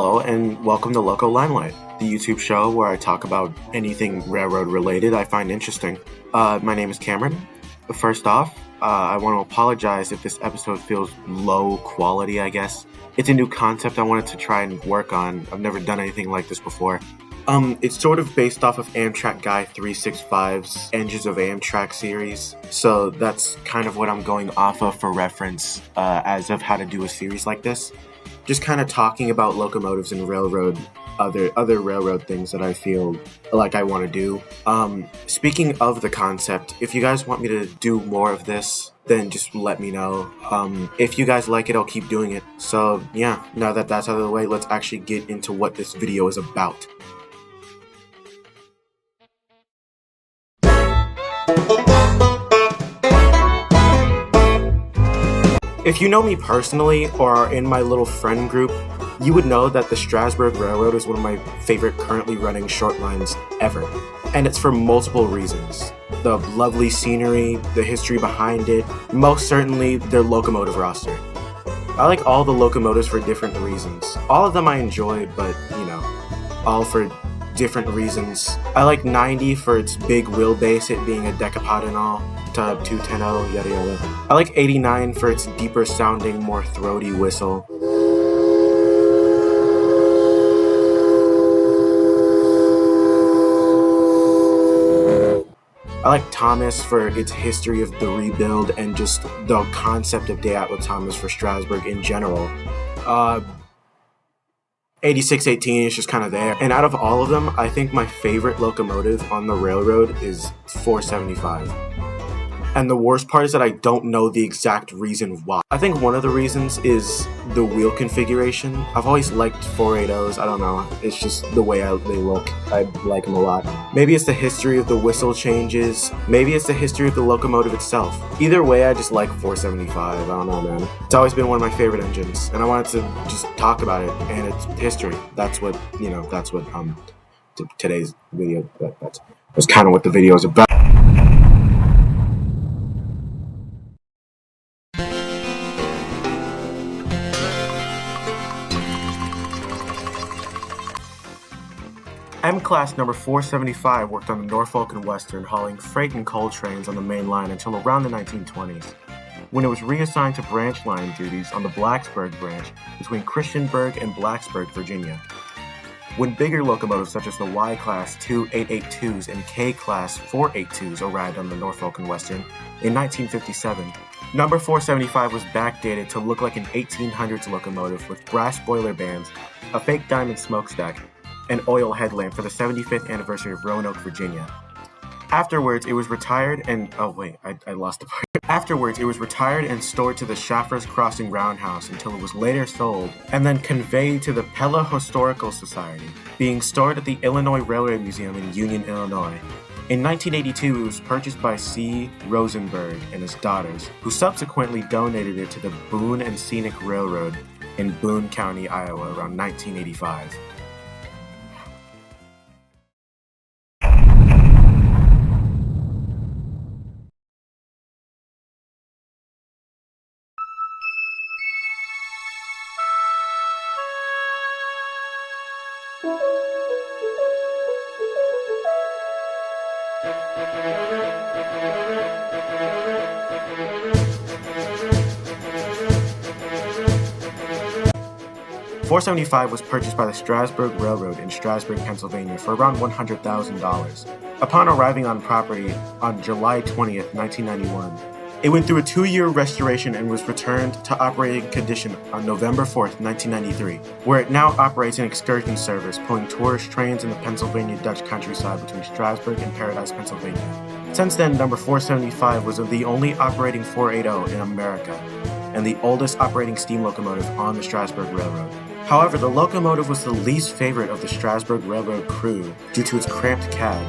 Hello and welcome to Loco Limelight, the YouTube show where I talk about anything railroad related I find interesting. My name is Cameron. First off, I want to apologize if this episode feels low quality, I guess. It's a new concept I wanted to try and work on. I've never done anything like this before. It's sort of based off of Amtrak Guy 365's Engines of Amtrak series, so that's kind of what I'm going off of for reference as of how to do a series like this. Just kind of talking about locomotives and railroad, other railroad things that I feel like I want to do. Speaking of the concept, if you guys want me to do more of this, then just let me know. If you guys like it, I'll keep doing it. So yeah, now that that's out of the way, let's actually get into what this video is about. If you know me personally or are in my little friend group, you would know that the Strasburg Railroad is one of my favorite currently running short lines ever. And it's for multiple reasons. The lovely scenery, the history behind it, most certainly their locomotive roster. I like all the locomotives for different reasons. All of them I enjoy, but all for different reasons. I like 90 for its big wheelbase, it being a decapod and all. Tub 210, yada yada. I like 89 for its deeper sounding, more throaty whistle. I like Thomas for its history of the rebuild and just the concept of Day Out with Thomas for Strasburg in general. 8618 is just kind of there. And out of all of them, I think my favorite locomotive on the railroad is 475. And the worst part is that I don't know the exact reason why. I think one of the reasons is the wheel configuration. I've always liked 480s, I don't know. It's just the way they look. I like them a lot. Maybe it's the history of the whistle changes. Maybe it's the history of the locomotive itself. Either way, I just like 475. I don't know, man. It's always been one of my favorite engines. And I wanted to just talk about it and its history. That's what, today's video, that's kind of what the video is about. M-Class number 475 worked on the Norfolk and Western, hauling freight and coal trains on the main line until around the 1920s, when it was reassigned to branch line duties on the Blacksburg branch between Christiansburg and Blacksburg, Virginia. When bigger locomotives such as the Y-Class 2882s and K-Class 482s arrived on the Norfolk and Western in 1957, number 475 was backdated to look like an 1800s locomotive with brass boiler bands, a fake diamond smokestack, an oil headlamp for the 75th anniversary of Roanoke, Virginia. Afterwards, it was retired and... I lost the part. Afterwards, it was retired and stored to the Schaffers Crossing Roundhouse until it was later sold and then conveyed to the Pella Historical Society, being stored at the Illinois Railway Museum in Union, Illinois. In 1982, it was purchased by C. Rosenberg and his daughters, who subsequently donated it to the Boone and Scenic Railroad in Boone County, Iowa, around 1985. .475 was purchased by the Strasburg Railroad in Strasburg, Pennsylvania for around $100,000. Upon arriving on property on July 20th, 1991, it went through a 2-year restoration and was returned to operating condition on November 4th, 1993, where it now operates an excursion service pulling tourist trains in the Pennsylvania Dutch countryside between Strasburg and Paradise, Pennsylvania. Since then, number 475 was the only operating 480 in America and the oldest operating steam locomotive on the Strasburg Railroad. However, the locomotive was the least favorite of the Strasburg Railroad crew due to its cramped cab.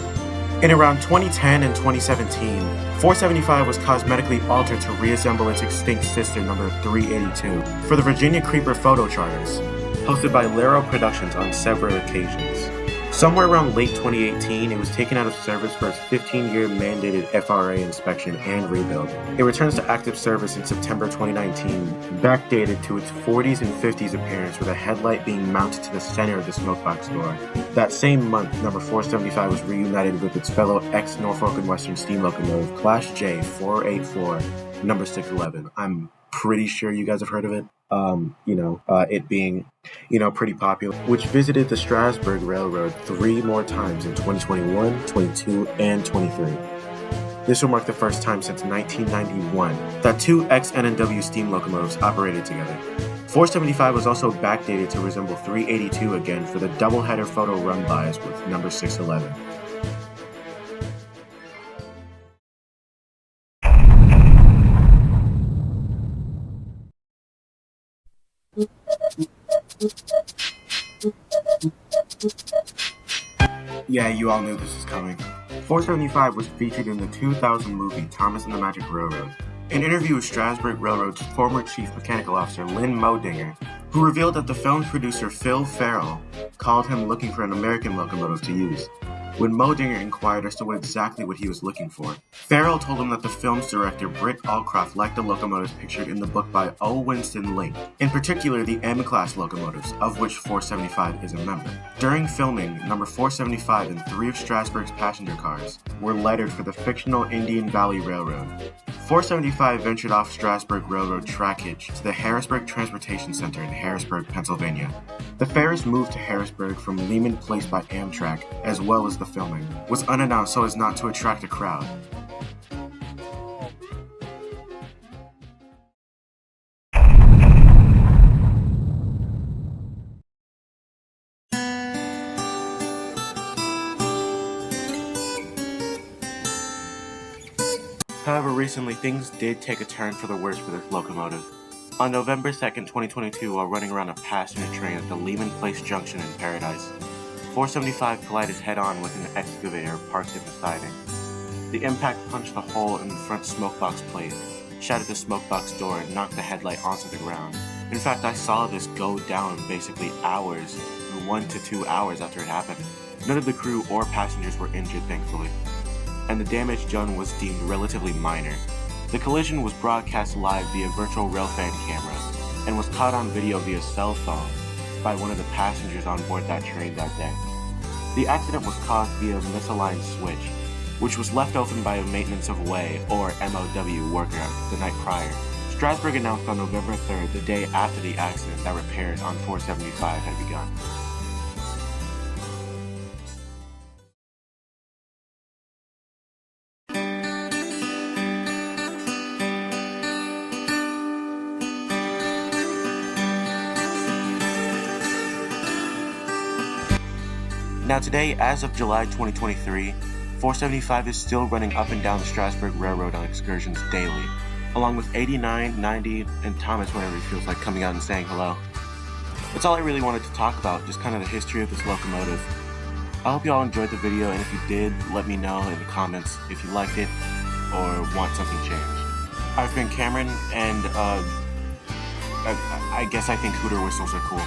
In around 2010 and 2017, 475 was cosmetically altered to reassemble its extinct sister number 382 for the Virginia Creeper photo charters, hosted by Laro Productions on several occasions. Somewhere around late 2018, it was taken out of service for its 15-year mandated FRA inspection and rebuild. It returns to active service in September 2019, backdated to its 40s and 50s appearance with a headlight being mounted to the center of the smokebox door. That same month, number 475 was reunited with its fellow ex-Norfolk and Western steam locomotive, Class J 484, number 611. I'm pretty sure you guys have heard of it. It being, pretty popular, which visited the Strasburg Railroad 3 more times in 2021, 22, and 23. This will mark the first time since 1991 that 2 ex-NNW steam locomotives operated together. 475 was also backdated to resemble 382 again for the doubleheader photo run-bys with number 611. Yeah, you all knew this was coming. 475 was featured in the 2000 movie Thomas and the Magic Railroad. An interview with Strasburg Railroad's former chief mechanical officer Lynn Modinger, who revealed that the film's producer Phil Farrell called him looking for an American locomotive to use. When Modinger inquired as to exactly what he was looking for, Farrell told him that the film's director Britt Allcroft liked the locomotives pictured in the book by O. Winston Link, in particular the M-class locomotives, of which 475 is a member. During filming, number 475 and 3 of Strasburg's passenger cars were lettered for the fictional Indian Valley Railroad. 475 ventured off Strasburg Railroad trackage to the Harrisburg Transportation Center in Harrisburg, Pennsylvania. The Ferris move to Harrisburg from Lehman Place by Amtrak, as well as the filming, was unannounced so as not to attract a crowd. However, recently things did take a turn for the worse for this locomotive. On November 2nd, 2022, while running around a passenger train at the Lehman Place Junction in Paradise, 475 collided head-on with an excavator parked in the siding. The impact punched a hole in the front smokebox plate, shattered the smokebox door, and knocked the headlight onto the ground. In fact, I saw this go down basically hours, 1 to 2 hours after it happened. None of the crew or passengers were injured, thankfully, and the damage done was deemed relatively minor. The collision was broadcast live via virtual railfan camera and was caught on video via cell phone by one of the passengers on board that train that day. The accident was caused via a misaligned switch, which was left open by a maintenance of way, or MOW, worker the night prior. Strasburg announced on November 3rd, the day after the accident, that repairs on 475 had begun. Now today, as of July 2023, 475 is still running up and down the Strasburg Railroad on excursions daily, along with 89, 90, and Thomas whenever he feels like coming out and saying hello. That's all I really wanted to talk about, just kind of the history of this locomotive. I hope you all enjoyed the video, and if you did, let me know in the comments if you liked it or want something changed. I've been Cameron, and I guess I think hooter whistles are cool.